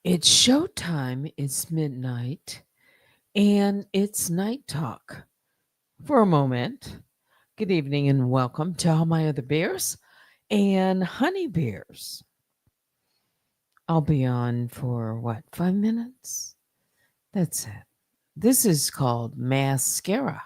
It's showtime, it's midnight, and it's night talk. For a moment, good evening and welcome to all my other bears and honey bears. I'll be on for what, 5 minutes? That's it. This is called mascara.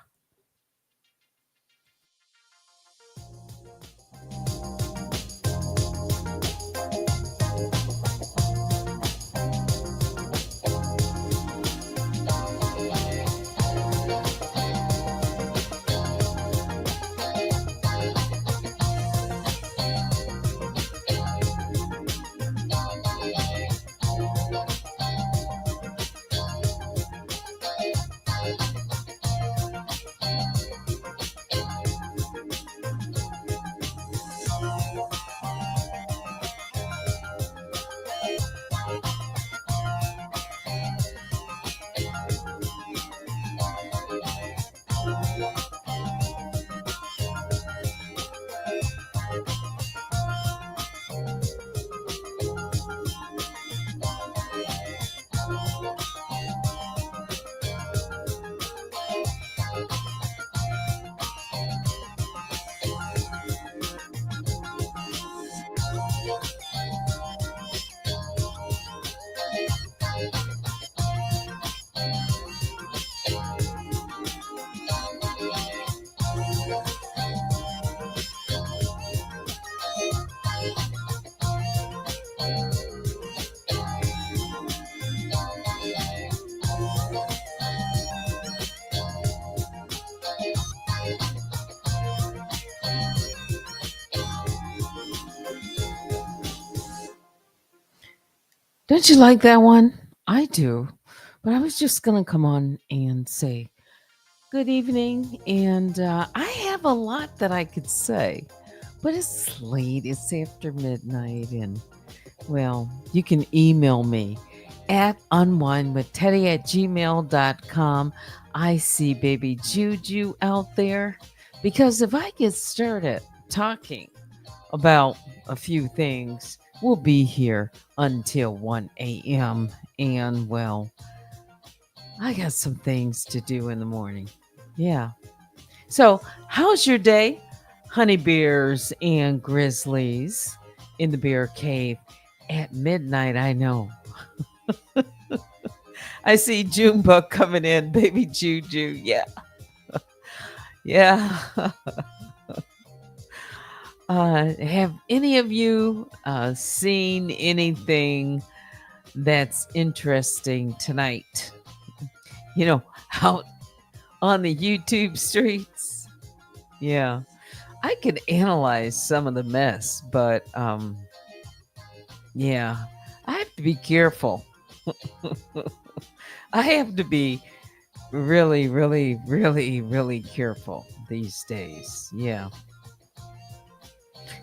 Don't you like that one? I do. But I was just going to come on and say good evening. And I have a lot that I could say, but it's late. It's after midnight. And well, you can email me at unwinewithteddy at gmail.com. I see baby Juju out there because if I get started talking about a few things, we'll be here until 1 a.m. And well, I got some things to do in the morning. Yeah. So, how's your day, honey bears and grizzlies in the bear cave at midnight? I know. I see Junebug coming in, baby Juju. Yeah. Yeah. Have any of you seen anything that's interesting tonight? You know, out on the YouTube streets? Yeah. I could analyze some of the mess, but yeah, I have to be careful. I have to be really, really, really, really careful these days. Yeah.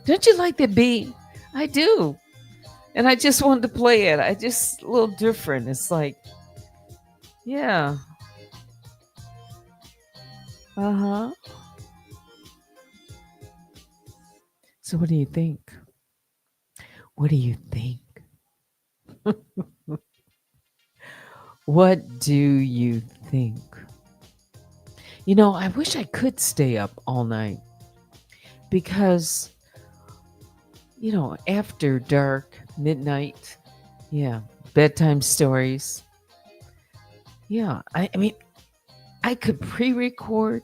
Don't you like the beat? I do. And I just wanted to play it. I just a little different. It's like, yeah. Uh-huh. So what do you think? What do you think? What do you think? I wish I could stay up all night because, after dark, midnight, yeah, bedtime stories. Yeah, I mean, I could pre record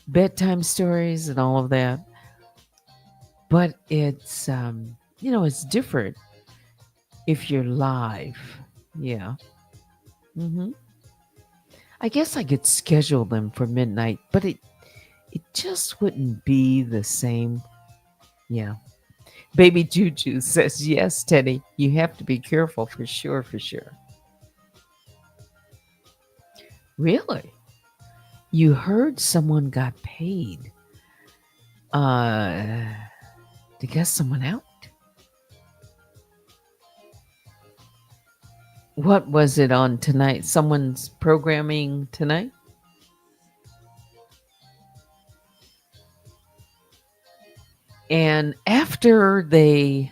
bedtime stories and all of that, but it's different if you're live. Yeah. hmm I guess I could schedule them for midnight, but it just wouldn't be the same. Yeah. Baby Juju says, yes, Teddy, you have to be careful for sure, for sure. Really? You heard someone got paid uh, to get someone out? What was it on tonight? Someone's programming tonight? And after they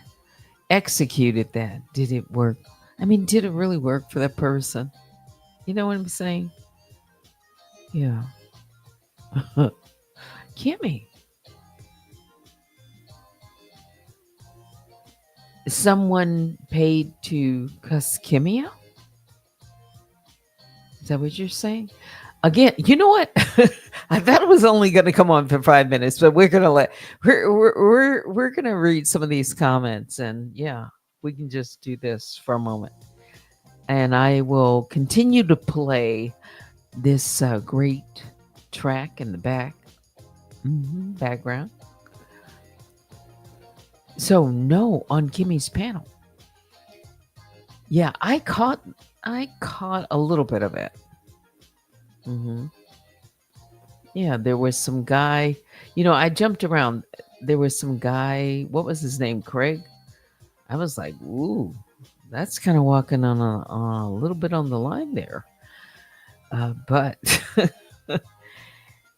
executed that, did it work? I mean, did it really work for that person? You know what I'm saying? Yeah. Kimmy, someone paid to cuss Kimmy out? Is that what you're saying? Again, you know what? I thought it was only going to come on for 5 minutes, but we're gonna read some of these comments, and yeah, we can just do this for a moment, and I will continue to play this great track in the background. So no on Kimmy's panel. Yeah, I caught a little bit of it. hmm Yeah, there was some guy. I jumped around. There was some guy. What was his name? Craig. I was like, ooh, that's kind of walking on a little bit on the line there. But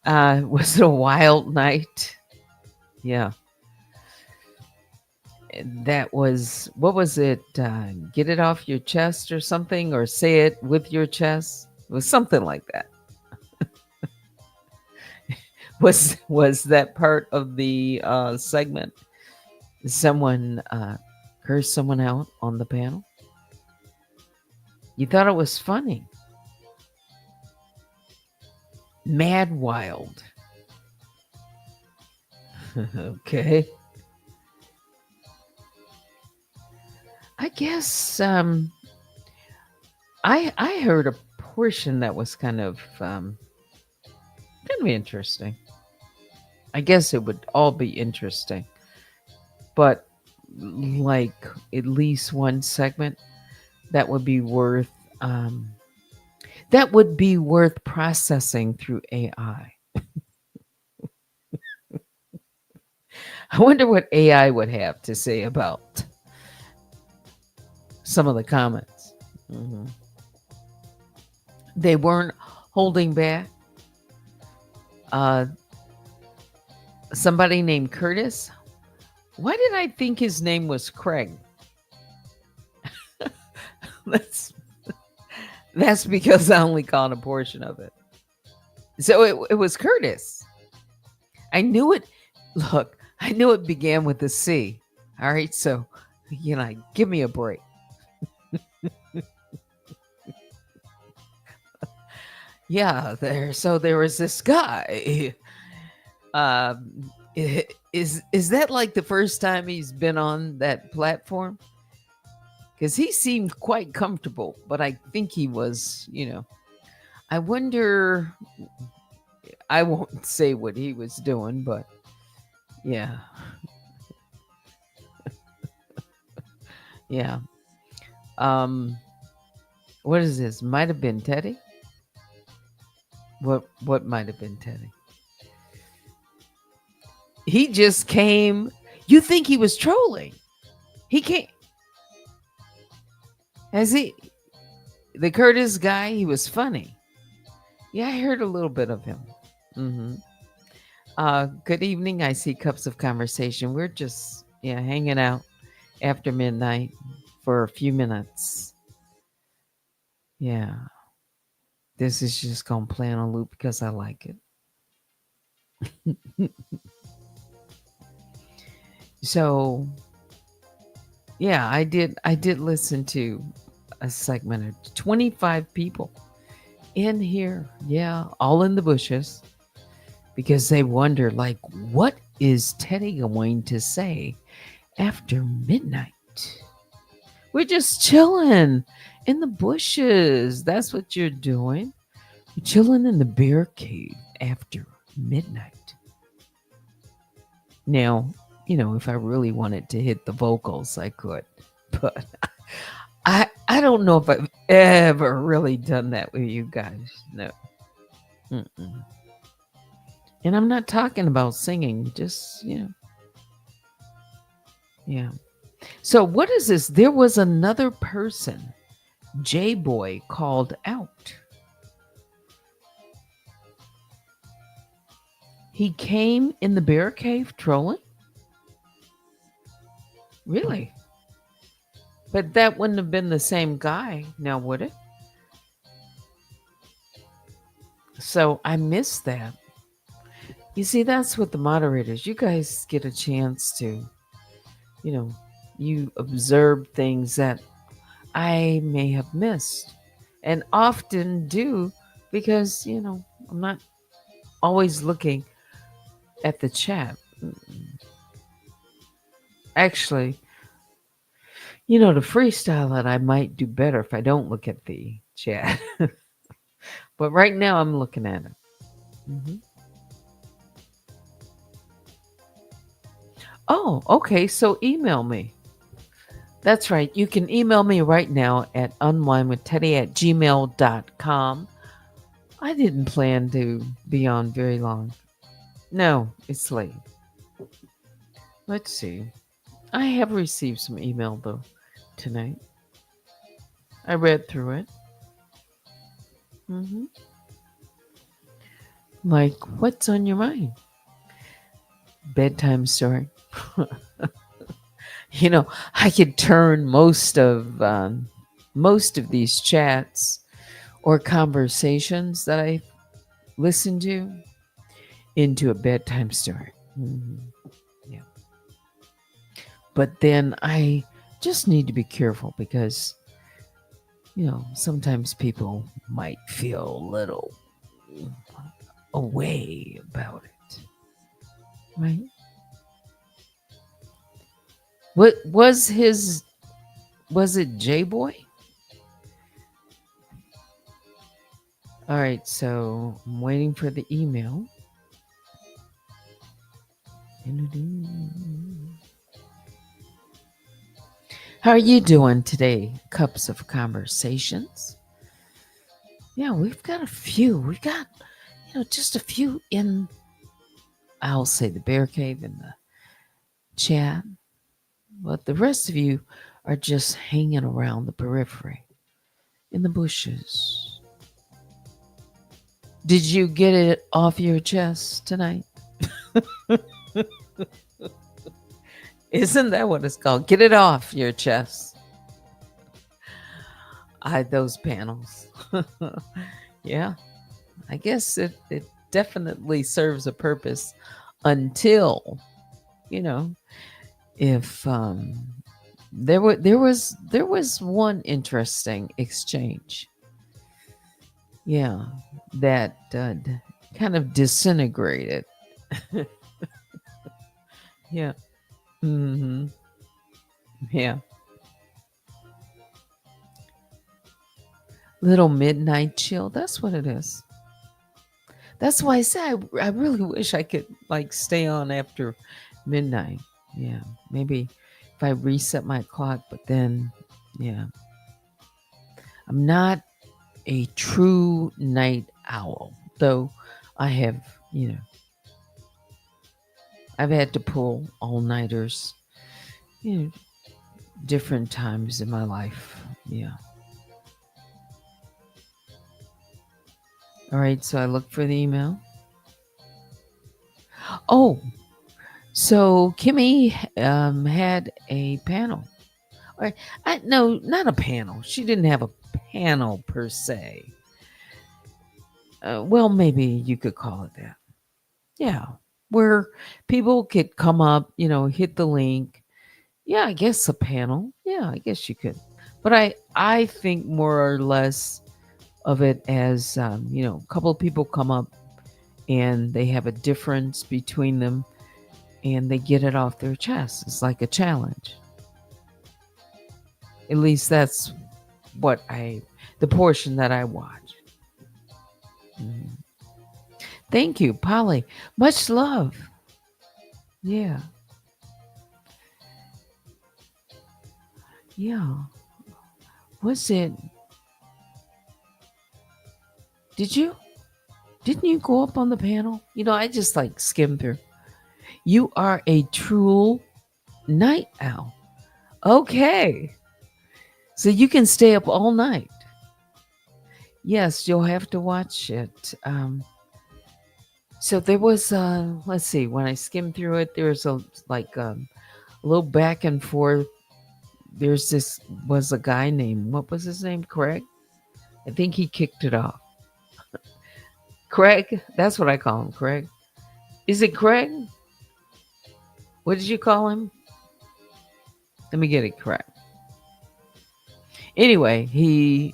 was it a wild night? Yeah, that was. What was it? Get it off your chest or something, or say it with your chest. It was something like that. Was that part of the segment? Someone cursed someone out on the panel. You thought it was funny. Mad Wild. Okay. I guess I heard a portion that was kind of interesting. I guess it would all be interesting, but like at least one segment that would be worth processing through AI. I wonder what AI would have to say about some of the comments. Mhm. They weren't holding back. Uh, Somebody named Curtis. Why did I think his name was Craig? That's that's because I only caught a portion of it. So it was Curtis. I knew it. Look, I knew it began with a C. All right, so give me a break. Yeah, there was this guy. Is that like the first time he's been on that platform? Because he seemed quite comfortable, but I think he was. I wonder. I won't say what he was doing, but yeah, yeah. Um, what is this? Might have been Teddy. What might have been Teddy? He just came. You think he was trolling? He came. Has he? The Curtis guy. He was funny. Yeah, I heard a little bit of him. hmm Good evening. I see cups of conversation. We're just hanging out after midnight for a few minutes. Yeah, this is just gonna play on a loop because I like it. So yeah, I did listen to a segment of 25 people in here. Yeah, all in the bushes because they wonder like what is Teddy going to say after midnight? We're just chilling in the bushes. That's what you're doing. You're chilling in the bear cave after midnight. Now, if I really wanted to hit the vocals, I could. But I don't know if I've ever really done that with you guys. No. Mm-mm. And I'm not talking about singing, just, yeah. So what is this? There was another person, J Boy, called out. He came in the bear cave trolling? Really? But that wouldn't have been the same guy, now would it? So I missed that. You see, that's what the moderators, you guys get a chance to, you know, you observe things that I may have missed and often do because, I'm not always looking at the chat. Actually, to freestyle it, I might do better if I don't look at the chat. But right now, I'm looking at it. Mhm. Oh, okay. So email me. That's right. You can email me right now at unwinewithteddy@gmail.com. I didn't plan to be on very long. No, it's late. Let's see. I have received some email though tonight. I read through it. hmm Like, what's on your mind? Bedtime story. I could turn most of these chats or conversations that I listen to into a bedtime story. Yeah. But then I just need to be careful because, sometimes people might feel a little away about it. Right? What was it J Boy? All right, so I'm waiting for the email. How are you doing today? Cups of Conversations. Yeah, we've got a few. We've got, just a few in, I'll say, the bear cave in the chat. But the rest of you are just hanging around the periphery in the bushes. Did you get it off your chest tonight? Isn't that what it's called? Get it off your chest. Those panels. Yeah, I guess it definitely serves a purpose until, you know, if there was one interesting exchange. Yeah, that kind of disintegrated. Yeah. hmm Yeah. Little midnight chill. That's what it is. That's why I say I really wish I could like stay on after midnight. Yeah. Maybe if I reset my clock, but then, yeah. I'm not a true night owl, though I have, you know, I've had to pull all nighters, you know, different times in my life. Yeah. All right. So I look for the email. Oh, so Kimmy had a panel. Or, no, not a panel. She didn't have a panel per se. Well, maybe you could call it that. Yeah. Where people could come up, hit the link. Yeah, I guess a panel. Yeah, I guess you could. But I think more or less of it as, a couple of people come up and they have a difference between them and they get it off their chest. It's like a challenge. At least that's the portion that I watch. Mhm. Thank you, Polly. Much love. Yeah. Yeah. Was it, did you? Didn't you go up on the panel? I just like skimmed through. You are a true night owl. Okay. So you can stay up all night. Yes, you'll have to watch it. So there was, let's see, when I skimmed through it, there was a little back and forth there's this was a guy named, what was his name? Craig? I think he kicked it off. Craig? That's what I call him, Craig. Is it Craig? What did you call him? Let me get it correct. Anyway, he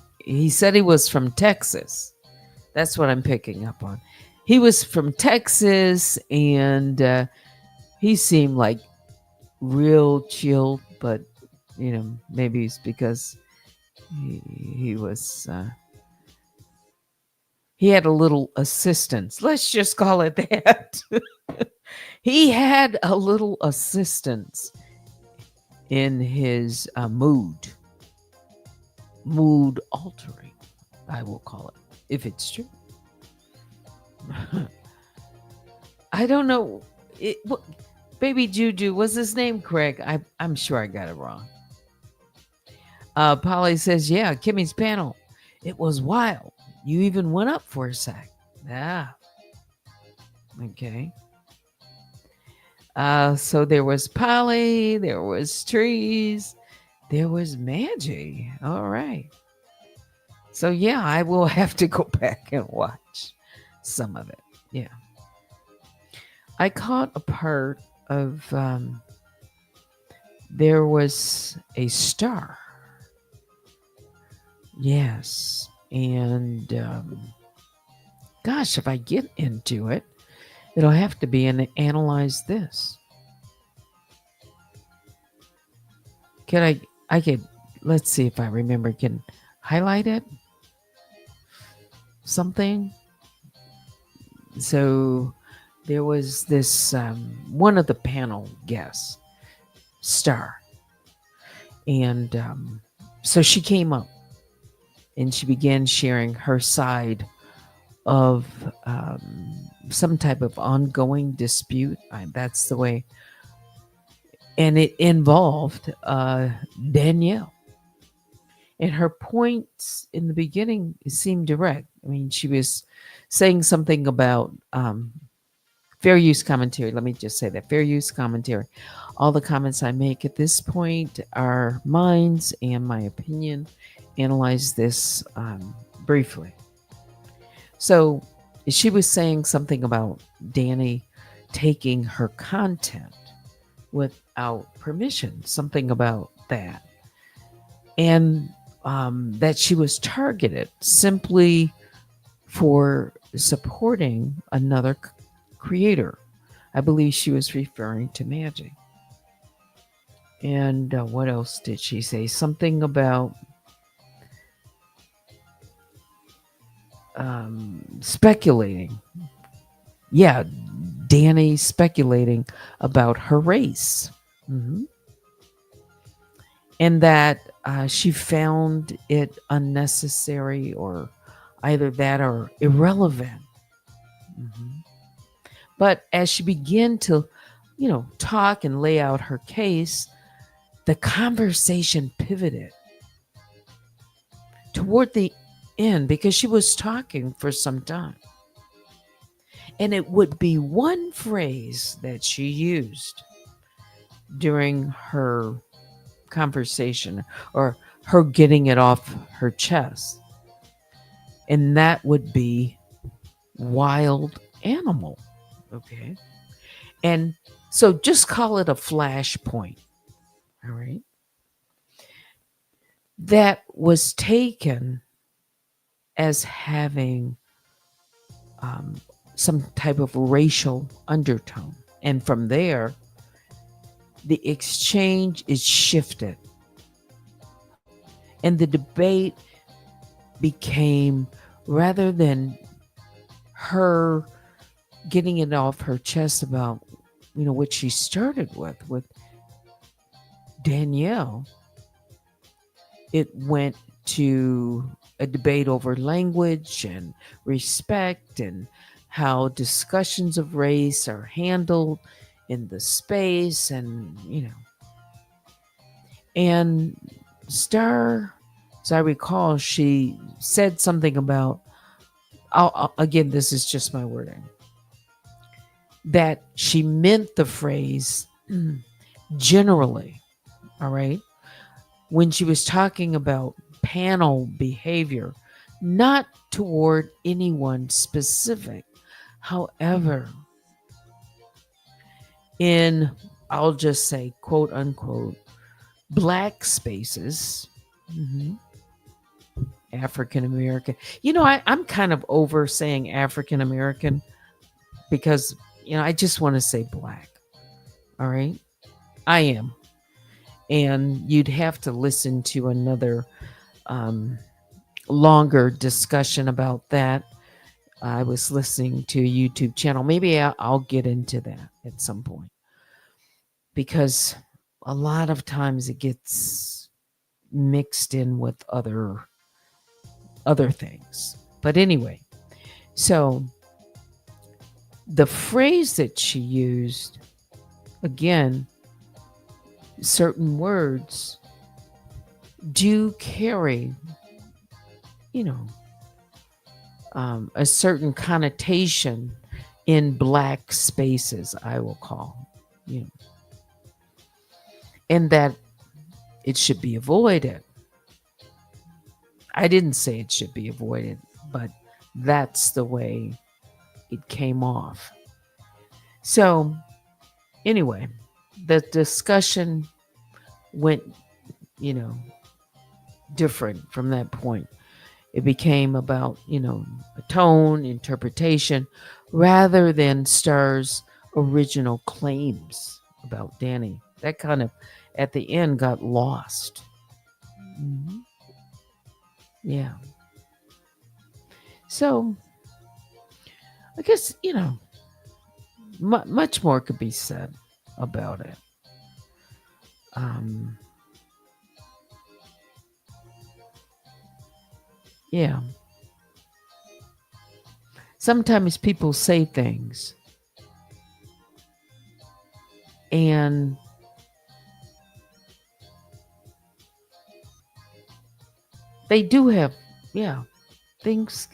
said he was from Texas. That's what I'm picking up on. He was from Texas, and he seemed like real chill, but maybe it's because he was he had a little assistance. Let's just call it that. He had a little assistance in his mood altering, I will call it, if it's true. I don't know. Baby Juju, was his name Craig? I'm sure I got it wrong. Polly says, yeah, Kimmy's panel. It was wild. You even went up for a sec. Yeah. Okay. So there was Polly, there was trees, there was Maggie. All right. So yeah, I will have to go back and watch some of it. Yeah. I caught a part of there was a star. Yes. And gosh, if I get into it, it'll have to be in Analyze This. I could, let's see if I remember, can highlight it? Something. So there was this, one of the panel guests, Star. And so she came up and she began sharing her side of some type of ongoing dispute. That's the way. And it involved Danielle. And her points in the beginning seemed direct. I mean, she was saying something about fair use commentary. Let me just say that fair use commentary. All the comments I make at this point are mine and my opinion. Analyze this briefly. So she was saying something about Danny taking her content without permission, something about that. And that she was targeted simply for supporting another creator. I believe she was referring to Magic. And what else did she say? Something about speculating. Yeah, Danny speculating about her race. Mm-hmm. And that she found it unnecessary, or either that or irrelevant. Mm-hmm. But as she began to, talk and lay out her case, the conversation pivoted toward the end because she was talking for some time. And it would be one phrase that she used during her conversation, or her getting it off her chest. And that would be wild animal. Okay. And so just call it a flashpoint. All right. That was taken as having some type of racial undertone. And from there, the exchange is shifted. And the debate became, rather than her getting it off her chest about, what she started with Danielle, it went to a debate over language and respect and how discussions of race are handled in the space, and and Star, as I recall, she said something about, again, this is just my wording, that she meant the phrase generally. All right. when she was talking about panel behavior, not toward anyone specific. However, in, I'll just say, quote unquote, black spaces, mhm, African American. I'm kind of over saying African American because, I just want to say black. All right. I am. And you'd have to listen to another um, longer discussion about that. I was listening to a YouTube channel. Maybe I'll get into that at some point because a lot of times it gets mixed in with other things. But anyway, so the phrase that she used, again, certain words do carry, you know, a certain connotation in black spaces, I will call, you know, and that it should be avoided. I didn't say it should be avoided, but that's the way it came off. So, anyway, the discussion went, you know, different from that point. It became about, a tone, interpretation, rather than Star's original claims about Danny. That kind of, at the end, got lost. Mhm. Yeah. So, I guess, much more could be said about it. Um, yeah. Sometimes people say things and they do have, yeah, things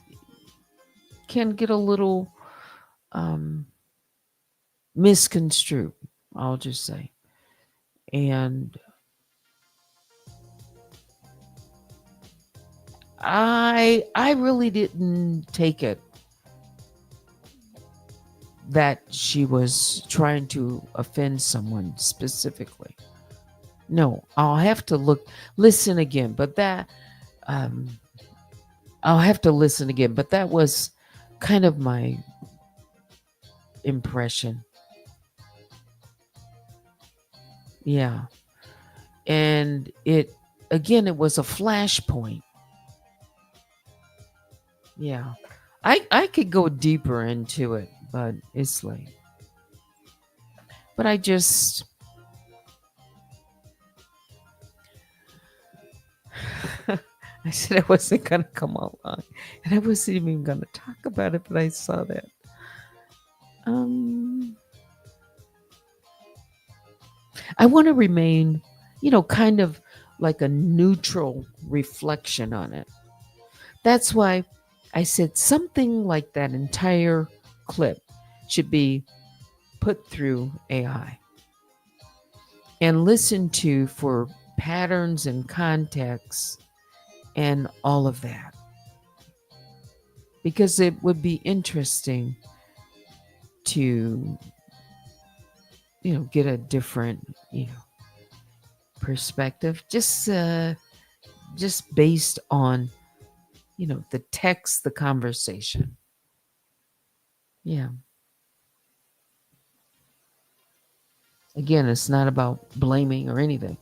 can get a little um, misconstrued, I'll just say. And I really didn't take it that she was trying to offend someone specifically. No, I'll have to listen again, but um I'll have to listen again, but that was kind of my impression. Yeah. And it was a flashpoint. Yeah. I could go deeper into it, but it's late. But I said I wasn't gonna come along. And I wasn't even gonna talk about it, but I saw that. Um I want to remain, kind of like a neutral reflection on it. That's why I said something like that entire clip should be put through AI and listened to for patterns and contexts and all of that. Because it would be interesting to, get a different, perspective. Just based on, the text, the conversation. Yeah. Again, it's not about blaming or anything.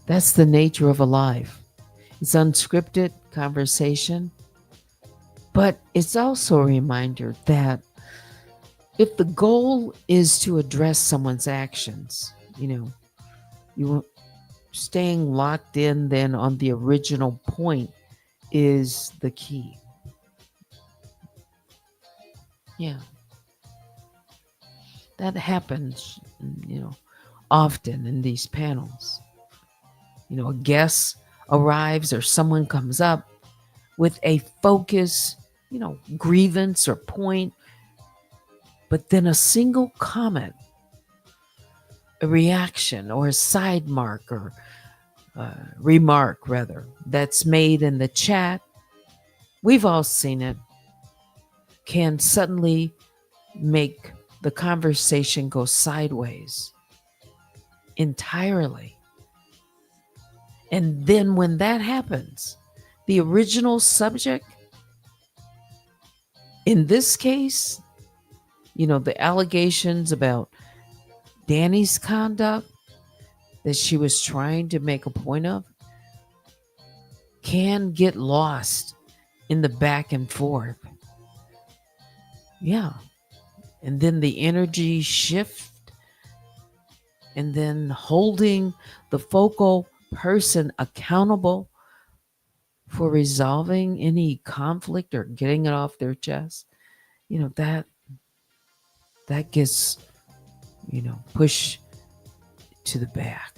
That's the nature of a life. It's unscripted conversation, but it's also a reminder that if the goal is to address someone's actions, you staying locked in then on the original point is the key. Yeah. That happens, often in these panels. A guest arrives or someone comes up with a focus, grievance or point, but then a single comment, a reaction, or a side marker remark, rather, that's made in the chat, we've all seen it, can suddenly make the conversation go sideways entirely. And then when that happens, the original subject, in this case, the allegations about Danny's conduct that she was trying to make a point of, can get lost in the back and forth. Yeah. And then the energy shift, and then holding the focal person accountable for resolving any conflict or getting it off their chest, that gets, pushed to the back.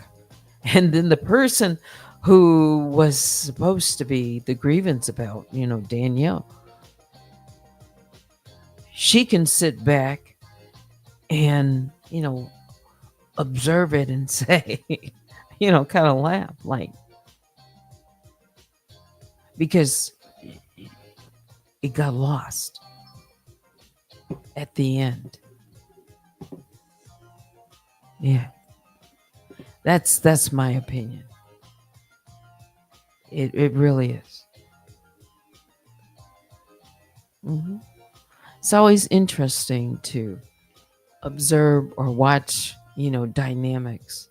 And then the person who was supposed to be the grievance about, Danielle, she can sit back and, observe it and say, kind of laugh, like, because it got lost at the end. Yeah. That's my opinion. It really is. Mm-hmm. It's always interesting to observe or watch, dynamics,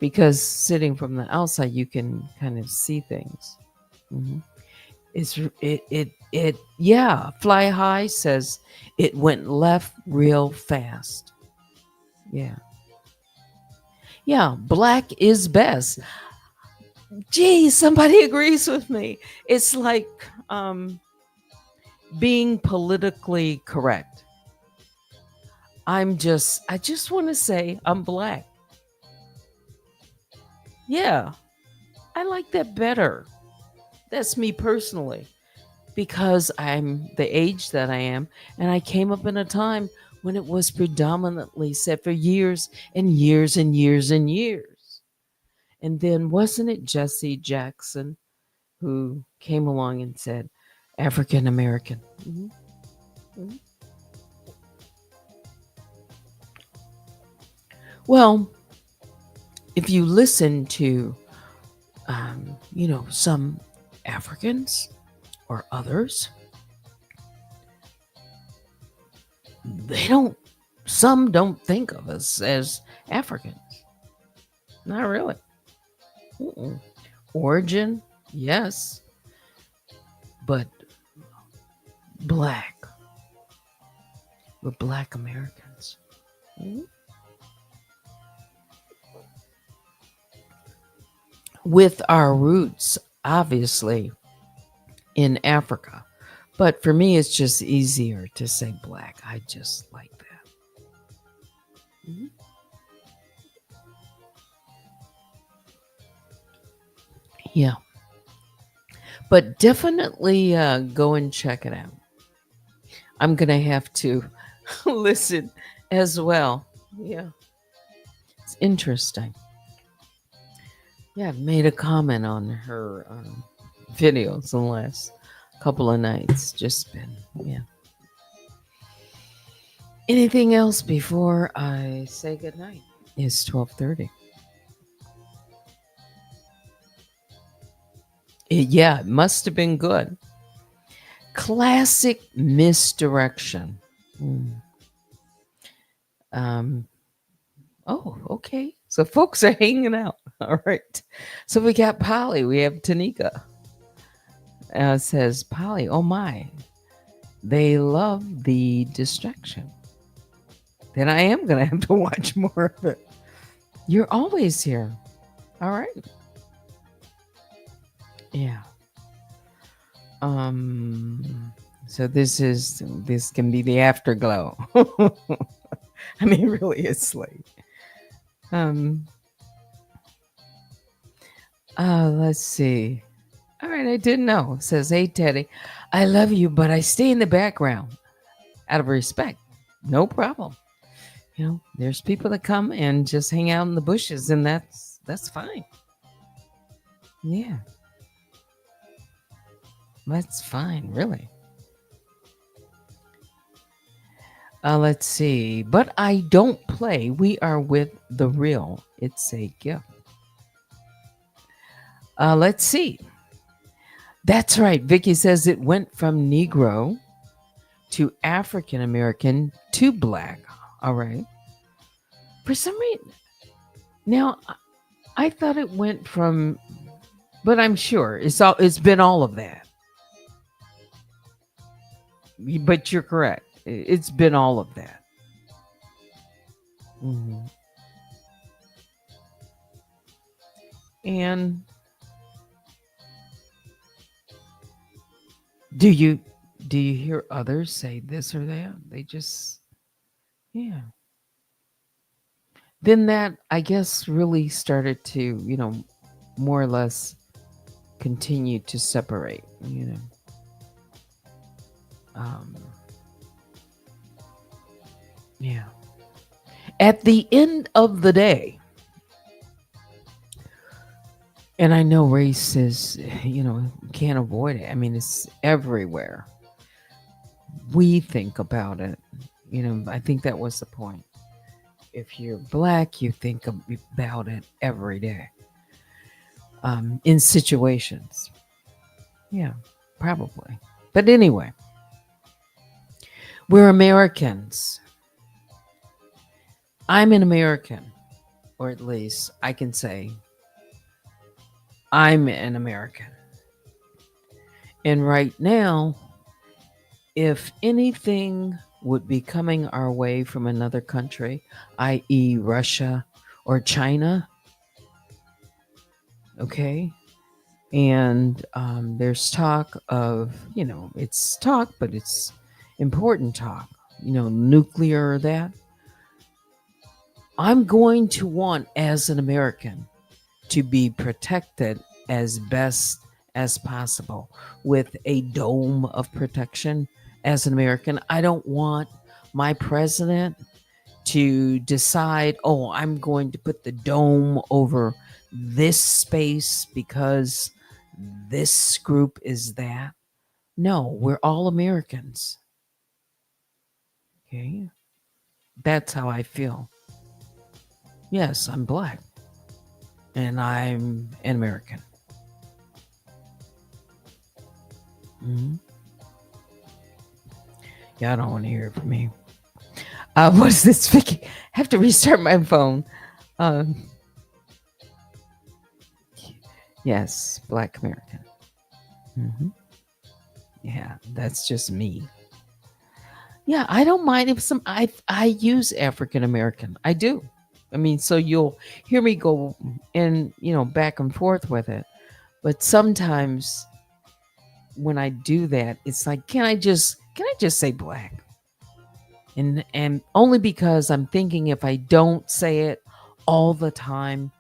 because sitting from the outside, you can kind of see things. Mm-hmm. Yeah. Fly High says it went left real fast. Yeah. Yeah. Black is best. Gee, somebody agrees with me. It's like being politically correct. I just want to say I'm black. Yeah. I like that better. That's me personally, because I'm the age that I am, and I came up in a time when it was predominantly said for years and years and years and years. And then wasn't it Jesse Jackson who came along and said African American? Mm-hmm. Mm-hmm. Well, if you listen to, some Africans or others, some don't think of us as Africans. Not really. Mm-mm. Origin, yes, but black. We're black Americans. Mm-hmm. With our roots, obviously, in Africa. But for me, it's just easier to say black. I just like that. Mm-hmm. Yeah. But definitely go and check it out. I'm going to have to listen as well. Yeah. It's interesting. Yeah, I've made a comment on her videos the last couple of nights. Just been, yeah. Anything else before I say goodnight? It's 12:30. It must have been good. Classic misdirection. Oh, okay. So folks are hanging out. All right. So we got Polly. We have Tanika. Says Polly, oh my, they love the distraction. Then I am going to have to watch more of it. You're always here. All right. Yeah. So this can be the afterglow. I mean, really, it's like, let's see. All right, I didn't know. It says, hey, Teddy, I love you, but I stay in the background out of respect. No problem. There's people that come and just hang out in the bushes, and that's That's fine. Yeah, that's fine, really. Let's see. But I don't play. We are with the real. It's a gift. Let's see. That's right. Vicky says it went from Negro to African American to Black. All right. For some reason, now I thought it went from, but I'm sure it's been all of that. But you're correct. It's been all of that. Mhm. And do you do you hear others say this or that? They just, yeah. Then that, I guess, really started to, more or less continue to separate. Um, yeah. At the end of the day, and I know race is, can't avoid it. I mean, it's everywhere. We think about it. I think that was the point. If you're black, you think about it every day, in situations. Yeah, probably. But anyway, we're Americans. I'm an American, or at least I can say I'm an American. And right now, if anything would be coming our way from another country, i.e., Russia or China, okay, and there's talk of, it's talk, but it's important talk, nuclear or that. I'm going to want, as an American, to be protected as best as possible with a dome of protection. As an American, I don't want my president to decide, oh, I'm going to put the dome over this space because this group is that. No, we're all Americans. Okay. That's how I feel. Yes, I'm black and I'm an American. Mhm. Yeah, I don't want to hear it from me. What's this, Vicky? I have to restart my phone. Um, yes, black American. Hmm. Yeah, that's just me. Yeah, I don't mind if I use African American. I do. I mean, so you'll hear me go in, back and forth with it. But sometimes when I do that, it's like, can I just say black? And only because I'm thinking if I don't say it all the time,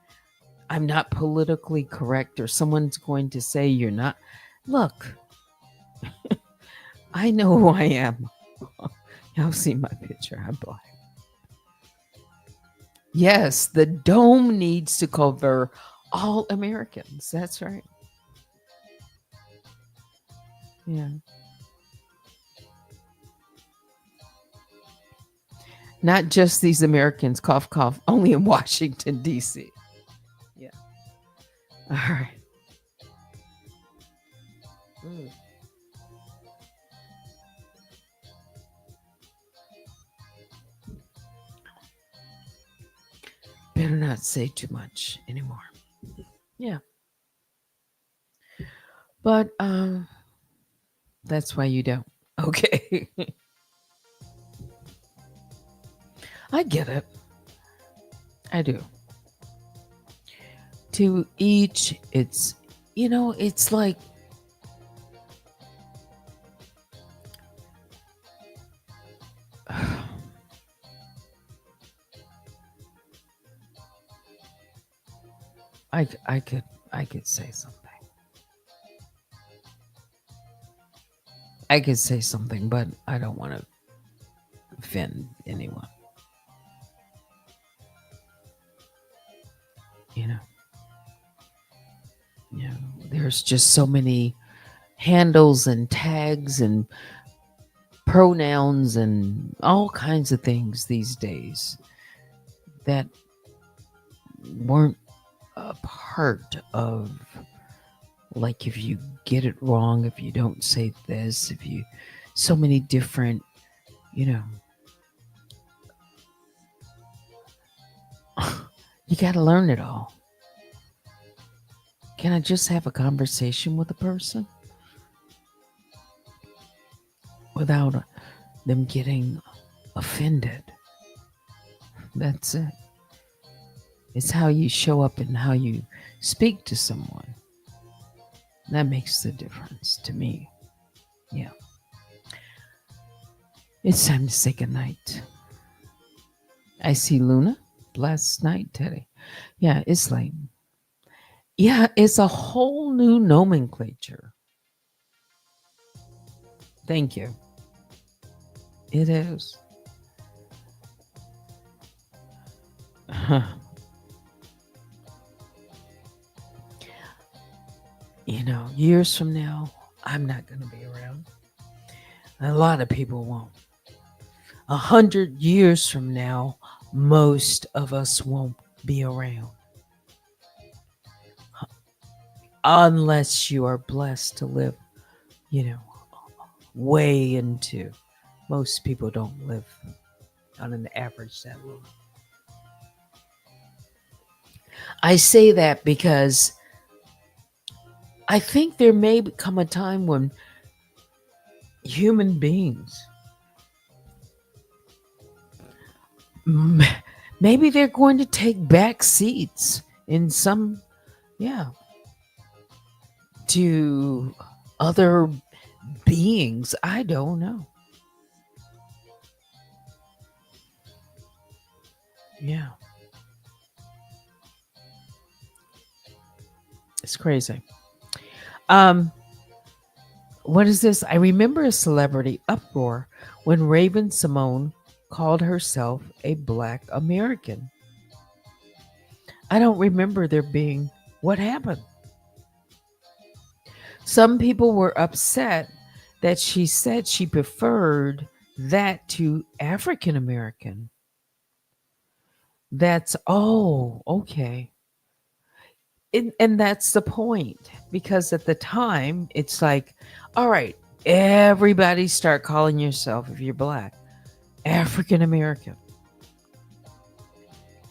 I'm not politically correct, or someone's going to say you're not. Look, I know who I am. Y'all see my picture. I'm black. Yes, the dome needs to cover all Americans. That's right. Yeah. Not just these Americans, cough, cough, only in Washington, D.C. Yeah. All right. Mm. Better not say too much anymore. Yeah. But that's why you don't. Okay. I get it. I do. To each it's, it's like, I could say something. I could say something, but I don't want to offend anyone. You know. there's just so many handles and tags and pronouns and all kinds of things these days that weren't a part of, like, if you get it wrong, if you don't say this, if you, so many different, you know, you got to learn it all. Can I just have a conversation with a person without them getting offended? That's it. It's how you show up and how you speak to someone. That makes the difference to me. Yeah. It's time to say goodnight. I see Luna. Last night, Teddy. Yeah, it's late. Yeah, it's a whole new nomenclature. Thank you. It is. You know, years from now, I'm not going to be around. A lot of people won't. 100 years from now, most of us won't be around. Unless you are blessed to live, you know, way into. Most people don't live on an average that long. I say that because I think there may come a time when human beings, maybe they're going to take back seats in some, yeah, to other beings. I don't know. Yeah. It's crazy. Um, what is this? I remember a celebrity uproar when Raven Simone called herself a Black American. I don't remember there being what happened. Some people were upset that she said she preferred that to African American. That's, oh, okay. And that's the point, because at the time it's like, all right, everybody start calling yourself, if you're Black, African American.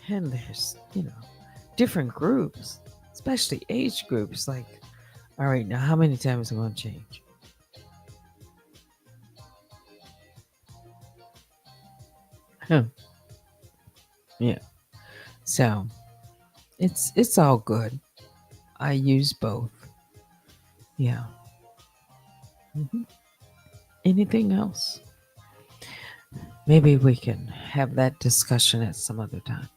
And there's, different groups, especially age groups, like, all right, now how many times am I going to change? Huh. Yeah. So it's all good. I use both. Yeah. hmm Anything else? Maybe we can have that discussion at some other time.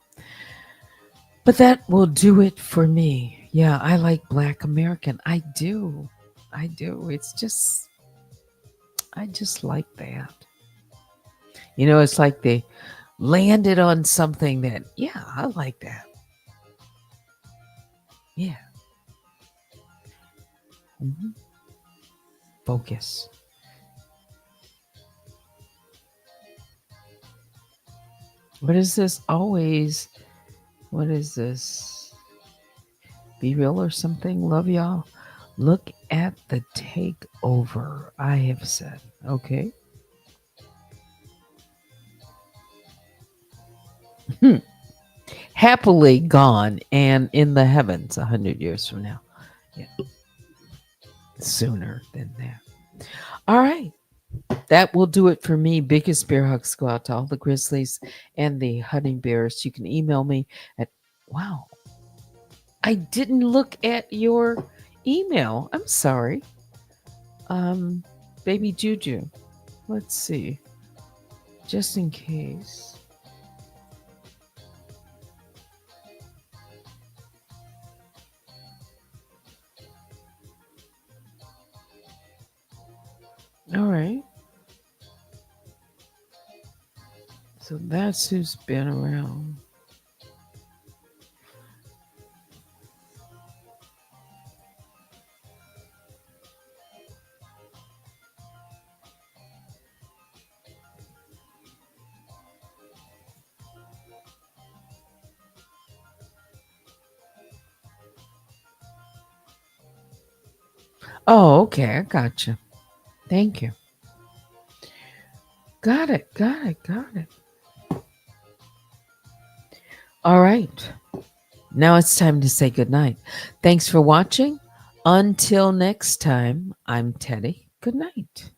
But that will do it for me. Yeah, I like Black American. I do. I do. It's just, I just like that. It's like they landed on something that, yeah, I like that. Yeah. hmm Focus. What is this? Always. What is this? Be real or something? Love y'all. Look at the takeover, I have said. Okay. Happily gone and in the heavens 100 years from now. Yeah. Sooner than that. All right. That will do it for me. Biggest bear hugs go out to all the grizzlies and the hunting bears. You can email me at, wow, I didn't look at your email. I'm sorry. Um, Baby Juju. Let's see. Just in case. All right. So that's who's been around. Oh, okay. I got you. Thank you. Got it. Got it. Got it. All right. Now it's time to say goodnight. Thanks for watching. Until next time, I'm Teddy. Good night.